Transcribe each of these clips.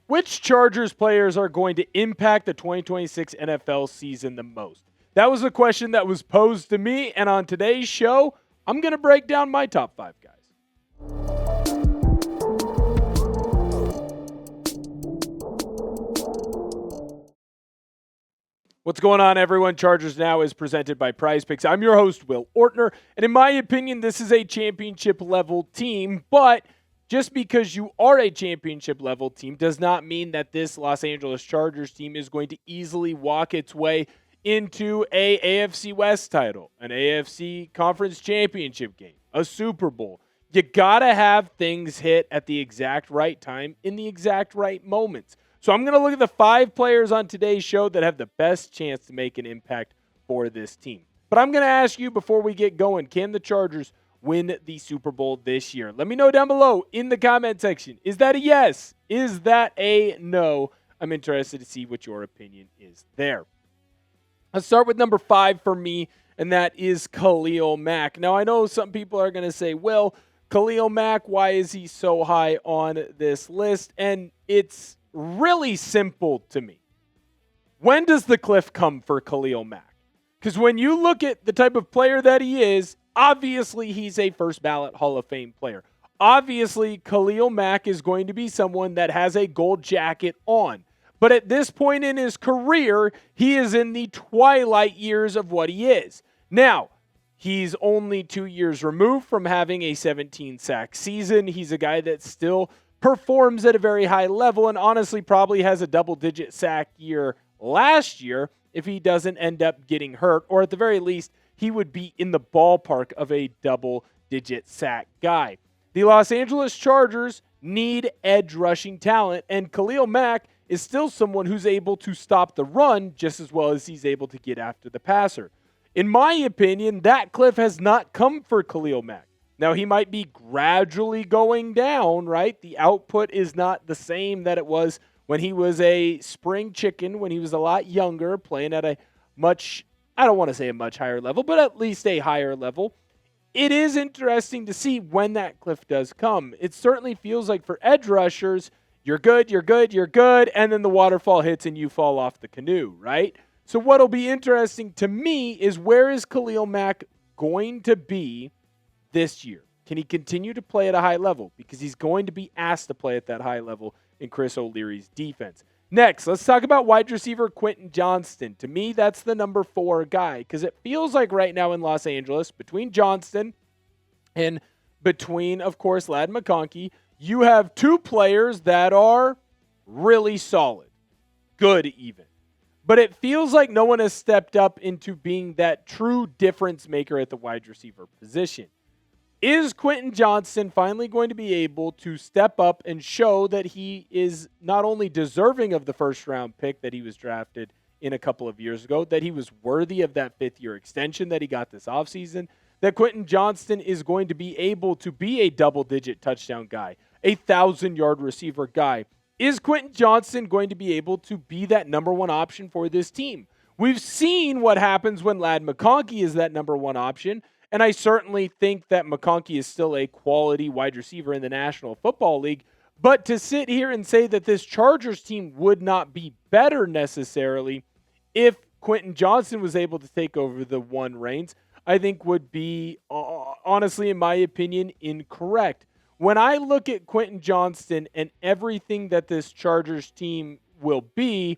Which Chargers players are going to impact the 2026 NFL season the most? That was a question that was posed to me, and on today's show, I'm going to break down my top 5 guys. What's going on, everyone? Chargers Now is presented by Prize Picks. I'm your host, Will Ortner, and in my opinion, this is a championship-level team, but just because you are a championship-level team does not mean that this Los Angeles Chargers team is going to easily walk its way into a AFC West title, an AFC Conference Championship game, a Super Bowl. You got to have things hit at the exact right time in the exact right moments. So I'm going to look at the 5 players on today's show that have the best chance to make an impact for this team. But I'm going to ask you before we get going, can the Chargers win the Super Bowl this year? Let me know down below in the comment section. Is that a yes? Is that a no? I'm interested to see what your opinion is there. Let's start with number 5 for me, and that is Khalil Mack. Now, I know some people are going to say, well, Khalil Mack, why is he so high on this list? And it's really simple to me. When does the cliff come for Khalil Mack? Because when you look at the type of player that he is, obviously he's a first ballot Hall of Fame player. Obviously, Khalil Mack is going to be someone that has a gold jacket on. But at this point in his career, he is in the twilight years of what he is. Now, he's only 2 years removed from having a 17-sack season. He's a guy that still performs at a very high level and honestly probably has a double-digit sack year last year if he doesn't end up getting hurt, or at the very least, he would be in the ballpark of a double-digit sack guy. The Los Angeles Chargers need edge rushing talent, and Khalil Mack is still someone who's able to stop the run just as well as he's able to get after the passer. In my opinion, that cliff has not come for Khalil Mack. Now, he might be gradually going down, right? The output is not the same that it was when he was a spring chicken, when he was a lot younger, playing at a much, I don't want to say a much higher level, but at least a higher level. It is interesting to see when that cliff does come. It certainly feels like for edge rushers, you're good, and then the waterfall hits and you fall off the canoe, right? So what'll be interesting to me is where is Khalil Mack going to be this year? Can he continue to play at a high level? Because he's going to be asked to play at that high level in Chris O'Leary's defense. Next, let's talk about wide receiver Quentin Johnston. To me, that's the number 4 guy because it feels like right now in Los Angeles, between Johnston and between, of course, Ladd McConkey, you have 2 players that are really solid, good even. But it feels like no one has stepped up into being that true difference maker at the wide receiver position. Is Quentin Johnston finally going to be able to step up and show that he is not only deserving of the first-round pick that he was drafted in a couple of years ago, that he was worthy of that 5th-year extension that he got this offseason, that Quentin Johnston is going to be able to be a double-digit touchdown guy, a 1,000-yard receiver guy? Is Quentin Johnston going to be able to be that number 1 option for this team? We've seen what happens when Ladd McConkey is that number 1 option, and I certainly think that McConkey is still a quality wide receiver in the National Football League. But to sit here and say that this Chargers team would not be better necessarily if Quentin Johnston was able to take over the 1 reins, I think would be, honestly, in my opinion, incorrect. When I look at Quentin Johnston and everything that this Chargers team will be,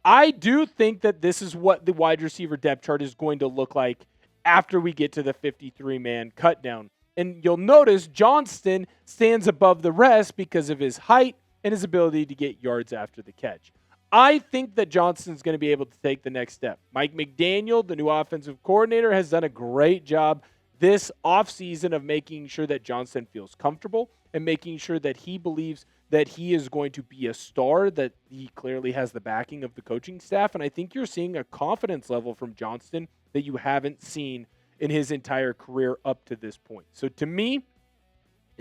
I do think that this is what the wide receiver depth chart is going to look like after we get to the 53-man cutdown. And you'll notice Johnston stands above the rest because of his height and his ability to get yards after the catch. I think that Johnston's going to be able to take the next step. Mike McDaniel, the new offensive coordinator, has done a great job this offseason of making sure that Johnston feels comfortable and making sure that he believes that he is going to be a star, that he clearly has the backing of the coaching staff. And I think you're seeing a confidence level from Johnston that you haven't seen in his entire career up to this point. So to me,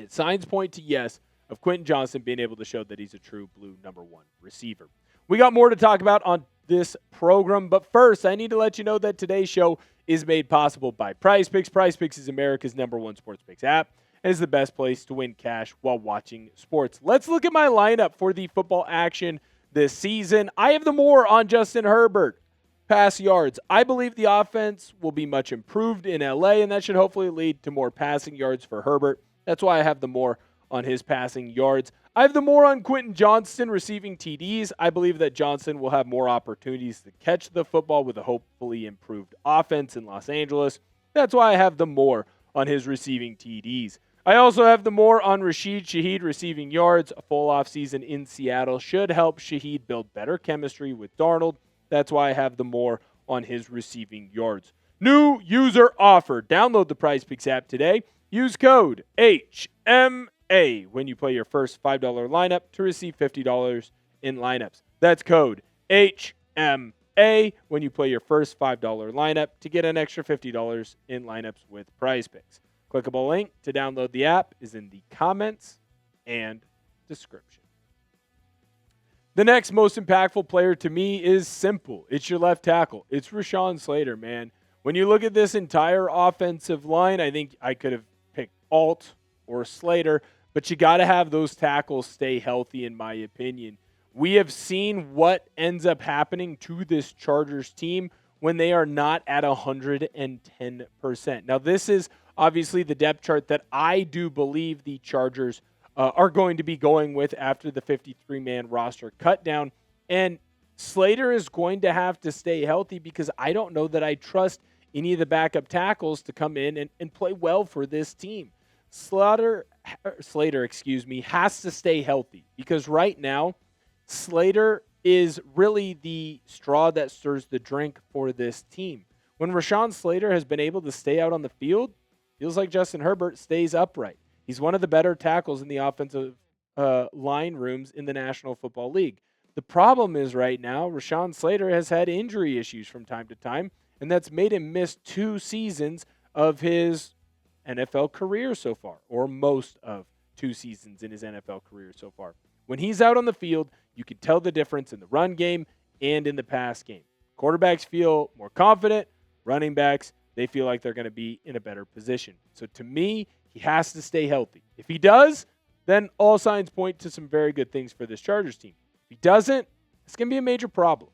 signs point to yes of Quentin Johnston being able to show that he's a true blue number 1 receiver. We got more to talk about on this program, but first, I need to let you know that today's show is made possible by Prize Picks. Prize Picks is America's number 1 sports picks app. and is the best place to win cash while watching sports. Let's look at my lineup for the football action this season. I have the more on Justin Herbert. Pass yards. I believe the offense will be much improved in LA, and that should hopefully lead to more passing yards for Herbert. That's why I have the more on his passing yards. I have the more on Quentin Johnston receiving TDs. I believe that Johnston will have more opportunities to catch the football with a hopefully improved offense in Los Angeles. That's why I have the more on his receiving TDs. I also have the more on Rashid Shaheed receiving yards. A full offseason in Seattle should help Shaheed build better chemistry with Darnold. That's why I have the more on his receiving yards. New user offer. Download the PrizePicks app today. Use code HMA when you play your first $5 lineup to receive $50 in lineups. That's code HMA when you play your first $5 lineup to get an extra $50 in lineups with PrizePicks. Clickable link to download the app is in the comments and description. The next most impactful player to me is simple. It's your left tackle. It's Rashawn Slater, man. When you look at this entire offensive line, I think I could have picked Alt or Slater, but you got to have those tackles stay healthy, in my opinion. We have seen what ends up happening to this Chargers team when they are not at 110%. Now, this is obviously the depth chart that I do believe the Chargers are going to be going with after the 53-man roster cut down. And Slater is going to have to stay healthy because I don't know that I trust any of the backup tackles to come in and play well for this team. Slater, has to stay healthy because right now, Slater is really the straw that stirs the drink for this team. When Rashawn Slater has been able to stay out on the field, feels like Justin Herbert stays upright. He's one of the better tackles in the offensive line rooms in the National Football League. The problem is right now, Rashawn Slater has had injury issues from time to time, and that's made him miss 2 seasons of his NFL career so far, or most of 2 seasons in his NFL career so far. When he's out on the field, you can tell the difference in the run game and in the pass game. Quarterbacks feel more confident. Running backs, they feel like they're going to be in a better position. So to me, he has to stay healthy. If he does, then all signs point to some very good things for this Chargers team. If he doesn't, it's going to be a major problem.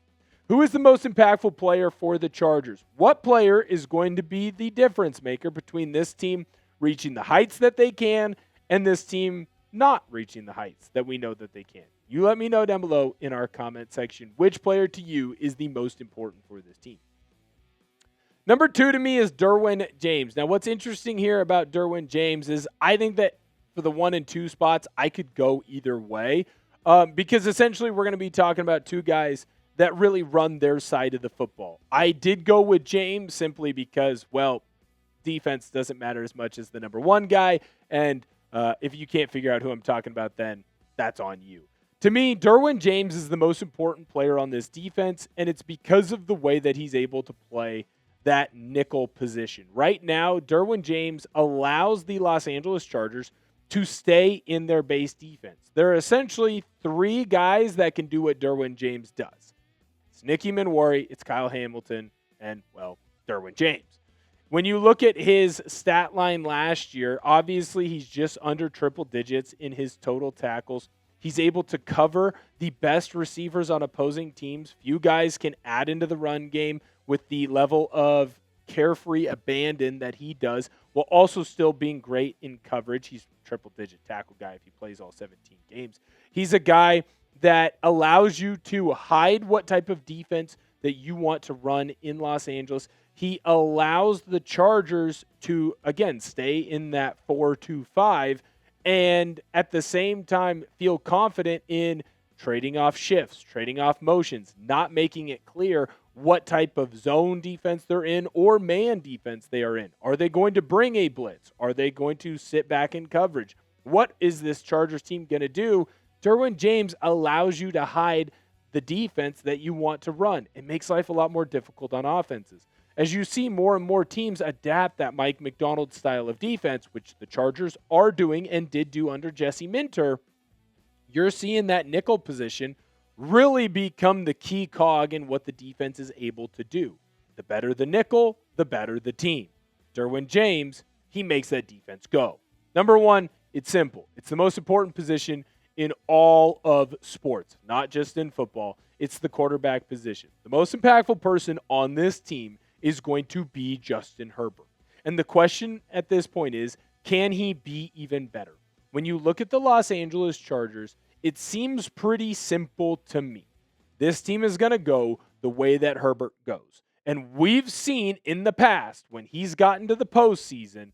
Who is the most impactful player for the Chargers? What player is going to be the difference maker between this team reaching the heights that they can and this team not reaching the heights that we know that they can? You let me know down below in our comment section which player to you is the most important for this team. Number 2 to me is Derwin James. Now, what's interesting here about Derwin James is I think that for the 1 and 2 spots, I could go either way because essentially we're going to be talking about 2 guys that really run their side of the football. I did go with James simply because, well, defense doesn't matter as much as the number 1 guy, and if you can't figure out who I'm talking about, then that's on you. To me, Derwin James is the most important player on this defense, and it's because of the way that he's able to play that nickel position. Right now, Derwin James allows the Los Angeles Chargers to stay in their base defense. There are essentially 3 guys that can do what Derwin James does. It's Nicky Manwari, it's Kyle Hamilton, and, well, Derwin James. When you look at his stat line last year, obviously he's just under triple digits in his total tackles. He's able to cover the best receivers on opposing teams. Few guys can add into the run game with the level of carefree abandon that he does, while also still being great in coverage. He's a triple-digit tackle guy if he plays all 17 games. He's a guy that allows you to hide what type of defense that you want to run in Los Angeles. He allows the Chargers to, again, stay in that 4-2-5 and at the same time feel confident in trading off shifts, trading off motions, not making it clear what type of zone defense they're in or man defense they are in. Are they going to bring a blitz? Are they going to sit back in coverage? What is this Chargers team going to do? Derwin James allows you to hide the defense that you want to run. It makes life a lot more difficult on offenses. As you see more and more teams adapt that Mike Macdonald style of defense, which the Chargers are doing and did do under Jesse Minter, you're seeing that nickel position really become the key cog in what the defense is able to do. The better the nickel, the better the team. Derwin James, he makes that defense go. Number one, it's simple. It's the most important position in all of sports, not just in football. It's the quarterback position. The most impactful person on this team is going to be Justin Herbert. And the question at this point is, can he be even better? When you look at the Los Angeles Chargers, it seems pretty simple to me. This team is going to go the way that Herbert goes. And we've seen in the past, when he's gotten to the postseason,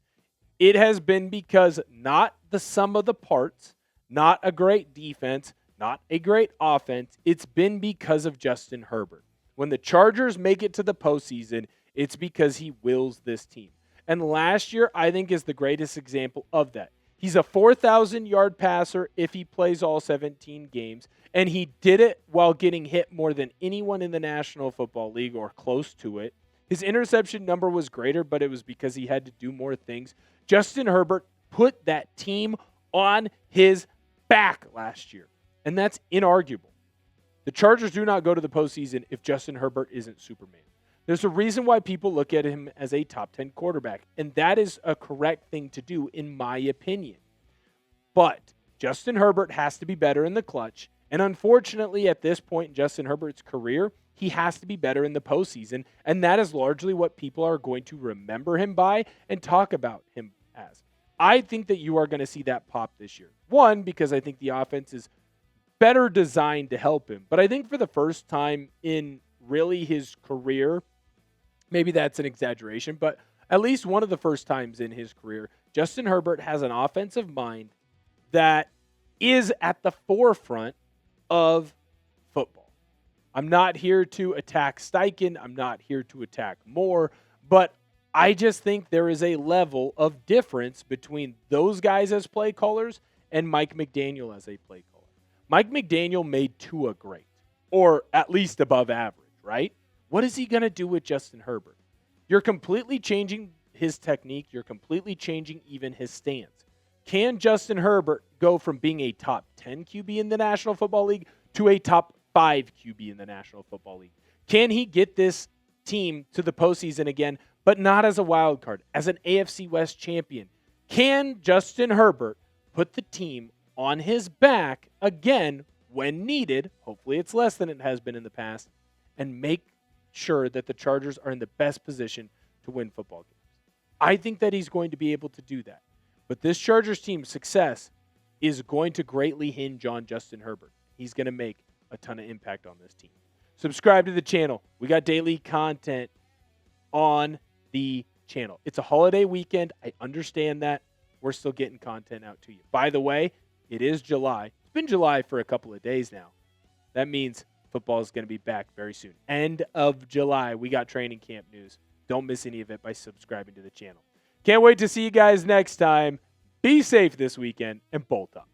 it has been because not the sum of the parts, not a great defense, not a great offense. It's been because of Justin Herbert. When the Chargers make it to the postseason, it's because he wills this team. And last year, I think, is the greatest example of that. He's a 4,000-yard passer if he plays all 17 games, and he did it while getting hit more than anyone in the National Football League or close to it. His interception number was greater, but it was because he had to do more things. Justin Herbert put that team on his back last year, and that's inarguable. The Chargers do not go to the postseason if Justin Herbert isn't Superman. There's a reason why people look at him as a top 10 quarterback, and that is a correct thing to do, in my opinion. But Justin Herbert has to be better in the clutch, and unfortunately, at this point in Justin Herbert's career, he has to be better in the postseason, and that is largely what people are going to remember him by and talk about him as. I think that you are going to see that pop this year. One, because I think the offense is better designed to help him, but I think for the first time in really his career, maybe that's an exaggeration, but at least one of the first times in his career, Justin Herbert has an offensive mind that is at the forefront of football. I'm not here to attack Steichen. I'm not here to attack Moore, but I just think there is a level of difference between those guys as play callers and Mike McDaniel as a play caller. Mike McDaniel made Tua great, or at least above average, right? What is he going to do with Justin Herbert? You're completely changing his technique. You're completely changing even his stance. Can Justin Herbert go from being a top 10 QB in the National Football League to a top 5 QB in the National Football League? Can he get this team to the postseason again, but not as a wild card, as an AFC West champion? Can Justin Herbert put the team on his back again when needed? Hopefully it's less than it has been in the past, and make sure that the Chargers are in the best position to win football games. I think that he's going to be able to do that. But this Chargers team's success is going to greatly hinge on Justin Herbert. He's going to make a ton of impact on this team. Subscribe to the channel. We got daily content on the channel. It's a holiday weekend. I understand that. We're still getting content out to you. By the way, it is July. It's been July for a couple of days now. That means football is going to be back very soon. End of July, we got training camp news. Don't miss any of it by subscribing to the channel. Can't wait to see you guys next time. Be safe this weekend and bolt up.